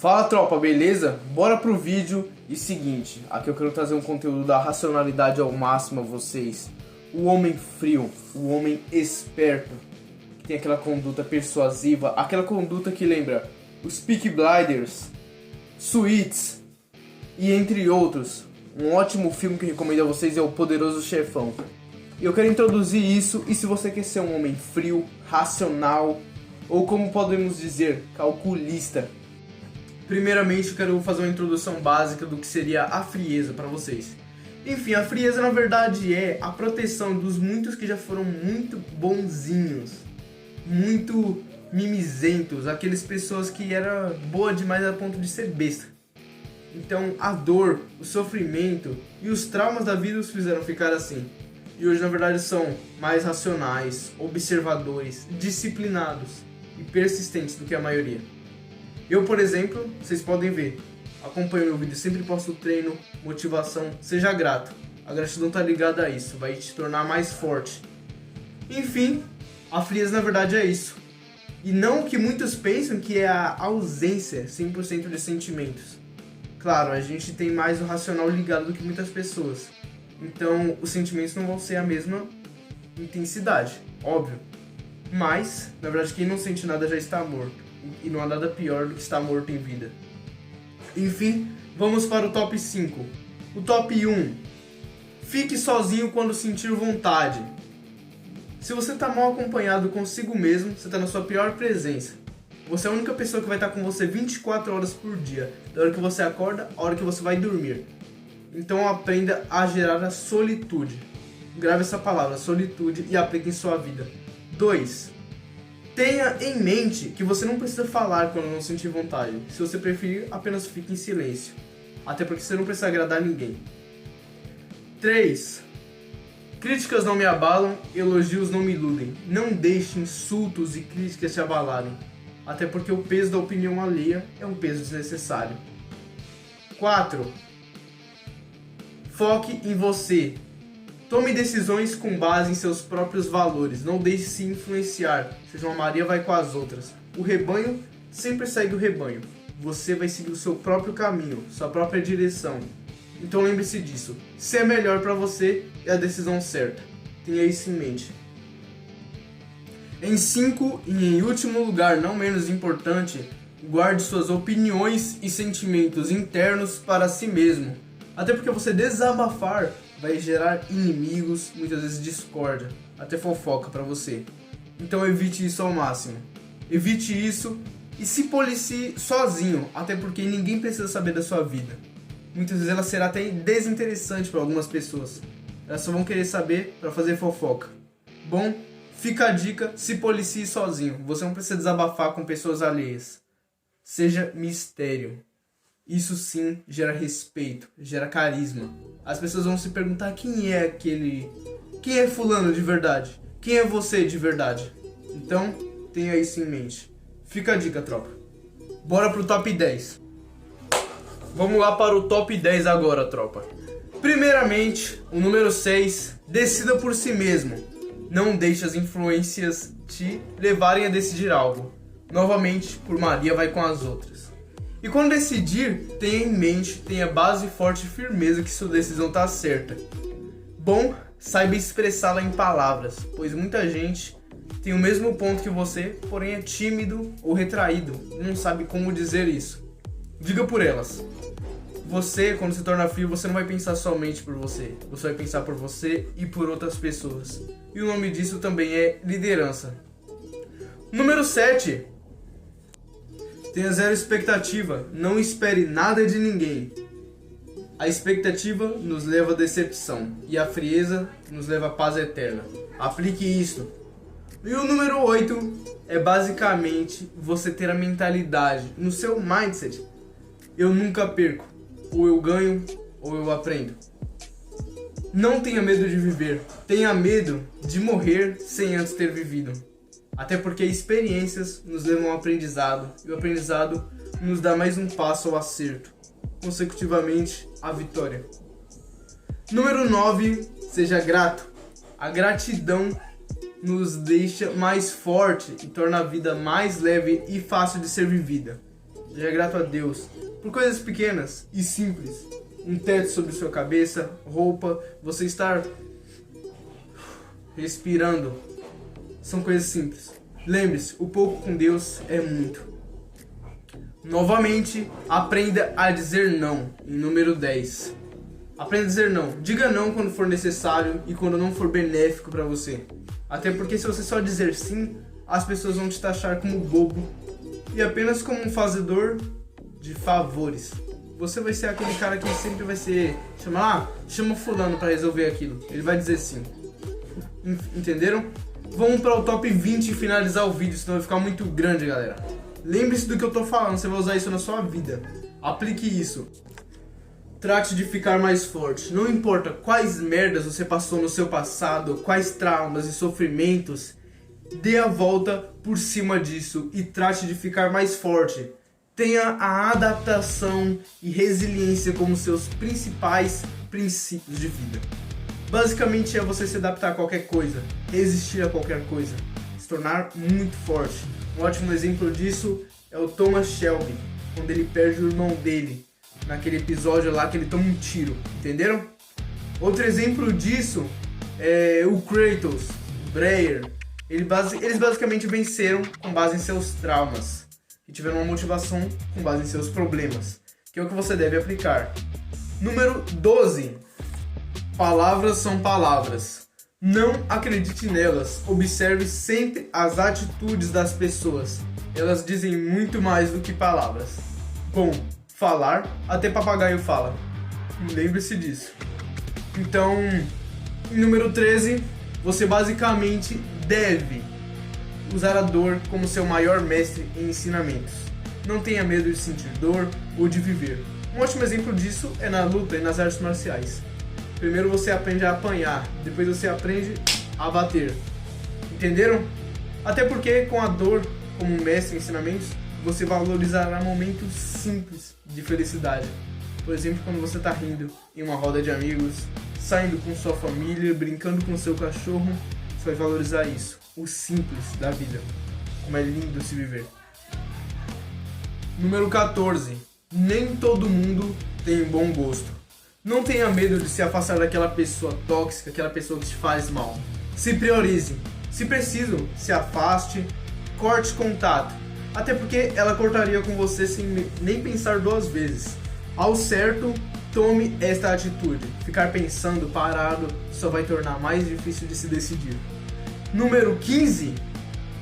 Fala tropa, beleza? Bora pro vídeo. E seguinte, aqui eu quero trazer um conteúdo da racionalidade ao máximo a vocês. O homem frio, o homem esperto, que tem aquela conduta persuasiva, aquela conduta que lembra os Peaky Blinders, Suits e entre outros. Um ótimo filme que eu recomendo a vocês é O Poderoso Chefão. E eu quero introduzir isso, e se você quer ser um homem frio, racional, ou como podemos dizer, calculista, primeiramente eu quero fazer uma introdução básica do que seria a frieza para vocês. Enfim, a frieza na verdade é a proteção dos muitos que já foram muito bonzinhos, muito mimizentos, aquelas pessoas que era boa demais a ponto de ser besta. Então a dor, o sofrimento e os traumas da vida os fizeram ficar assim. E hoje na verdade são mais racionais, observadores, disciplinados e persistentes do que a maioria. Eu, por exemplo, vocês podem ver, acompanho meu vídeo, sempre posto treino, motivação, seja grato. A gratidão tá ligada a isso, vai te tornar mais forte. Enfim, a frieza na verdade é isso. E não o que muitos pensam que é a ausência 100% de sentimentos. Claro, a gente tem mais o racional ligado do que muitas pessoas. Então, os sentimentos não vão ser a mesma intensidade, óbvio. Mas, na verdade, quem não sente nada já está morto. E não há nada pior do que estar morto em vida. Enfim, vamos para o top 5. O top 1. Fique sozinho quando sentir vontade. Se você está mal acompanhado consigo mesmo, você está na sua pior presença. Você é a única pessoa que vai estar com você 24 horas por dia. Da hora que você acorda, a hora que você vai dormir. Então aprenda a gerar a solitude. Grave essa palavra, solitude, e aplique em sua vida. 2. Tenha em mente que você não precisa falar quando não sentir vontade. Se você preferir, apenas fique em silêncio. Até porque você não precisa agradar ninguém. 3. Críticas não me abalam, elogios não me iludem. Não deixe insultos e críticas te abalarem. Até porque o peso da opinião alheia é um peso desnecessário. 4. Foque em você. Tome decisões com base em seus próprios valores. Não deixe se influenciar. Seja uma Maria vai com as outras. O rebanho sempre segue o rebanho. Você vai seguir o seu próprio caminho, sua própria direção. Então lembre-se disso. Se é melhor para você, é a decisão certa. Tenha isso em mente. Em 5 e em último lugar, não menos importante, guarde suas opiniões e sentimentos internos para si mesmo. Até porque você desabafar vai gerar inimigos, muitas vezes discórdia, até fofoca para você. Então evite isso ao máximo. Evite isso e se policie sozinho, até porque ninguém precisa saber da sua vida. Muitas vezes ela será até desinteressante para algumas pessoas. Elas só vão querer saber para fazer fofoca. Bom, fica a dica, se policie sozinho. Você não precisa desabafar com pessoas alheias. Seja mistério. Isso sim gera respeito, gera carisma. As pessoas vão se perguntar quem é aquele... Quem é fulano de verdade? Quem é você de verdade? Então, tenha isso em mente. Fica a dica, tropa. Bora pro top 10. Vamos lá para o top 10 agora, tropa. Primeiramente, o número 6. Decida por si mesmo. Não deixe as influências te levarem a decidir algo. Novamente, por Maria vai com as outras. E quando decidir, tenha em mente, tenha base forte e firmeza que sua decisão está certa. Bom, saiba expressá-la em palavras, pois muita gente tem o mesmo ponto que você, porém é tímido ou retraído e não sabe como dizer isso. Diga por elas. Você, quando se torna frio, você não vai pensar somente por você. Você vai pensar por você e por outras pessoas. E o nome disso também é liderança. Número 7. Tenha zero expectativa, não espere nada de ninguém. A expectativa nos leva à decepção e a frieza nos leva à paz eterna. Aplique isto. E o número 8 é basicamente você ter a mentalidade no seu mindset. Eu nunca perco, ou eu ganho ou eu aprendo. Não tenha medo de viver, tenha medo de morrer sem antes ter vivido. Até porque experiências nos levam ao aprendizado, e o aprendizado nos dá mais um passo ao acerto, consecutivamente à vitória. Número 9, seja grato. A gratidão nos deixa mais forte e torna a vida mais leve e fácil de ser vivida. Seja grato a Deus por coisas pequenas e simples. Um teto sobre sua cabeça, roupa, você estar respirando. São coisas simples. Lembre-se, o pouco com Deus é muito. Novamente, aprenda a dizer não. Em número 10. Aprenda a dizer não. Diga não quando for necessário e quando não for benéfico para você. Até porque se você só dizer sim, as pessoas vão te taxar como bobo e apenas como um fazedor de favores. Você vai ser aquele cara que sempre vai ser... chama fulano para resolver aquilo. Ele vai dizer sim. Entenderam? Vamos para o top 20 e finalizar o vídeo, senão vai ficar muito grande, galera. Lembre-se do que eu tô falando, você vai usar isso na sua vida. Aplique isso. Trate de ficar mais forte. Não importa quais merdas você passou no seu passado, quais traumas e sofrimentos, dê a volta por cima disso e trate de ficar mais forte. Tenha a adaptação e resiliência como seus principais princípios de vida. Basicamente é você se adaptar a qualquer coisa, resistir a qualquer coisa, se tornar muito forte. Um ótimo exemplo disso é o Thomas Shelby, quando ele perde o irmão dele, naquele episódio lá que ele toma um tiro, entenderam? Outro exemplo disso é o Kratos, o Breyer. Eles basicamente venceram com base em seus traumas e tiveram uma motivação com base em seus problemas, que é o que você deve aplicar. Número 12. Palavras são palavras. Não acredite nelas. Observe sempre as atitudes das pessoas. Elas dizem muito mais do que palavras. Bom, falar, até papagaio fala. Lembre-se disso. Então, em número 13, você basicamente deve usar a dor como seu maior mestre em ensinamentos. Não tenha medo de sentir dor ou de viver. Um ótimo exemplo disso é na luta e nas artes marciais. Primeiro você aprende a apanhar, depois você aprende a bater. Entenderam? Até porque com a dor como mestre em ensinamentos, você valorizará momentos simples de felicidade. Por exemplo, quando você está rindo em uma roda de amigos, saindo com sua família, brincando com seu cachorro, você vai valorizar isso. O simples da vida. Como é lindo se viver. Número 14. Nem todo mundo tem bom gosto. Não tenha medo de se afastar daquela pessoa tóxica, aquela pessoa que te faz mal. Se priorize. Se preciso, se afaste, corte contato. Até porque ela cortaria com você sem nem pensar duas vezes. Ao certo, tome esta atitude. Ficar pensando parado só vai tornar mais difícil de se decidir. Número 15.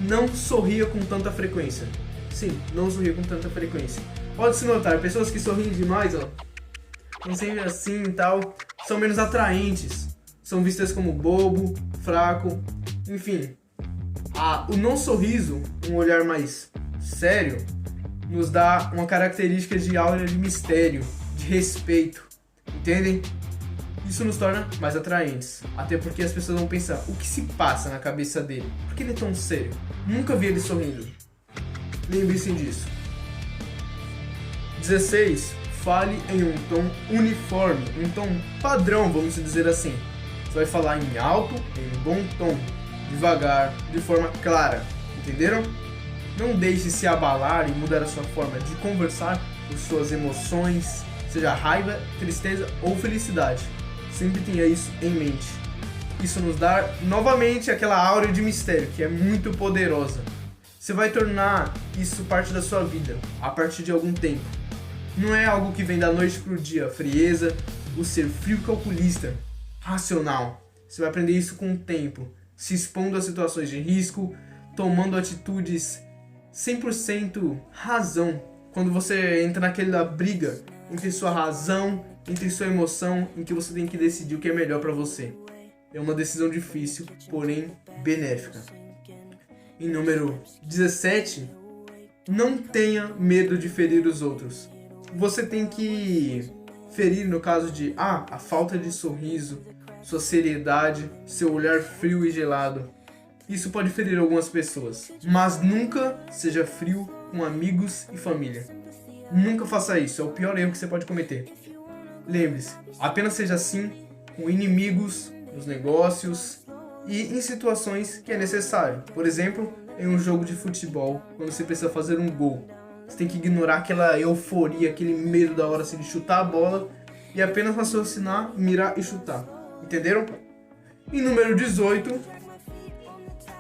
Não sorria com tanta frequência. Sim, não sorria com tanta frequência. Pode-se notar, pessoas que sorriem demais, não sempre assim e tal, são menos atraentes, são vistas como bobo, fraco, enfim. O não sorriso, um olhar mais sério, nos dá uma característica de aura de mistério, de respeito, entendem? Isso nos torna mais atraentes, até porque as pessoas vão pensar, o que se passa na cabeça dele? Por que ele é tão sério? Nunca vi ele sorrindo. Lembre-se disso. 16. Fale em um tom uniforme, um tom padrão, vamos dizer assim. Você vai falar em alto, em bom tom, devagar, de forma clara, entenderam? Não deixe se abalar e mudar a sua forma de conversar por suas emoções, seja raiva, tristeza ou felicidade. Sempre tenha isso em mente. Isso nos dá novamente aquela aura de mistério que é muito poderosa. Você vai tornar isso parte da sua vida a partir de algum tempo. Não é algo que vem da noite pro dia, frieza, o ser frio calculista, racional. Você vai aprender isso com o tempo, se expondo a situações de risco, tomando atitudes 100% razão. Quando você entra naquela briga entre sua razão, entre sua emoção, em que você tem que decidir o que é melhor para você. É uma decisão difícil, porém benéfica. Em número 17, não tenha medo de ferir os outros. Você tem que ferir no caso de a falta de sorriso, sua seriedade, seu olhar frio e gelado. Isso pode ferir algumas pessoas, mas nunca seja frio com amigos e família. Nunca faça isso, é o pior erro que você pode cometer. Lembre-se, apenas seja assim com inimigos, nos negócios e em situações que é necessário. Por exemplo, em um jogo de futebol, quando você precisa fazer um gol. Você tem que ignorar aquela euforia, aquele medo da hora assim, de chutar a bola e apenas raciocinar, mirar e chutar. Entenderam? E número 18.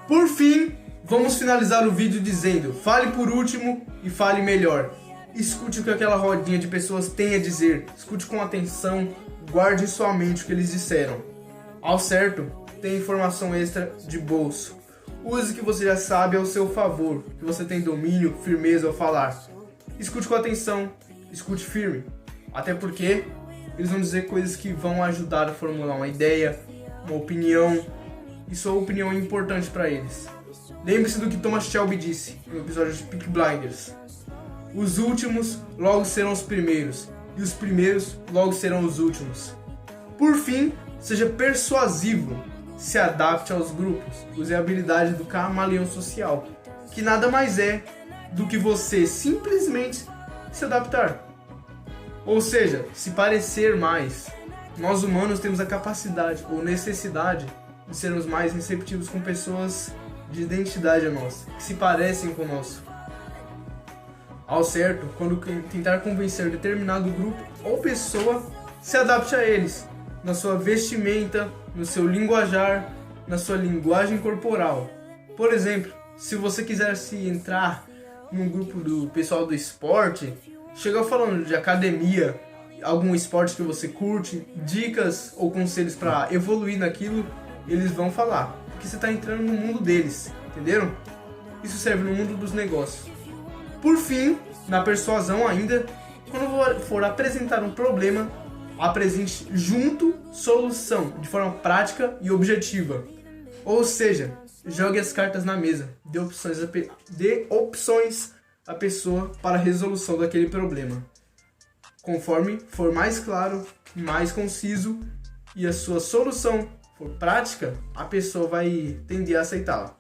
Por fim, vamos finalizar o vídeo dizendo: fale por último e fale melhor. Escute o que aquela rodinha de pessoas tem a dizer. Escute com atenção, guarde em sua mente o que eles disseram. Ao certo, tem informação extra de bolso. Use o que você já sabe ao seu favor, que você tem domínio, firmeza ao falar. Escute com atenção, escute firme. Até porque eles vão dizer coisas que vão ajudar a formular uma ideia, uma opinião, e sua opinião é importante para eles. Lembre-se do que Thomas Shelby disse no episódio de Peaky Blinders: os últimos logo serão os primeiros, e os primeiros logo serão os últimos. Por fim, seja persuasivo, se adapte aos grupos, use a habilidade do camaleão social, que nada mais é do que você simplesmente se adaptar. Ou seja, se parecer mais. Nós humanos temos a capacidade ou necessidade de sermos mais receptivos com pessoas de identidade nossa, que se parecem com o nosso. Ao certo, quando tentar convencer determinado grupo ou pessoa, se adapte a eles, na sua vestimenta, no seu linguajar, na sua linguagem corporal. Por exemplo, se você quiser se entrar num grupo do pessoal do esporte, chega falando de academia, algum esporte que você curte, dicas ou conselhos para evoluir naquilo, eles vão falar, porque você está entrando no mundo deles, entenderam? Isso serve no mundo dos negócios. Por fim, na persuasão ainda, quando for apresentar um problema, apresente junto solução, de forma prática e objetiva. Ou seja, jogue as cartas na mesa, dê opções à pessoa para a resolução daquele problema. Conforme for mais claro, mais conciso e a sua solução for prática, a pessoa vai tender a aceitá-la.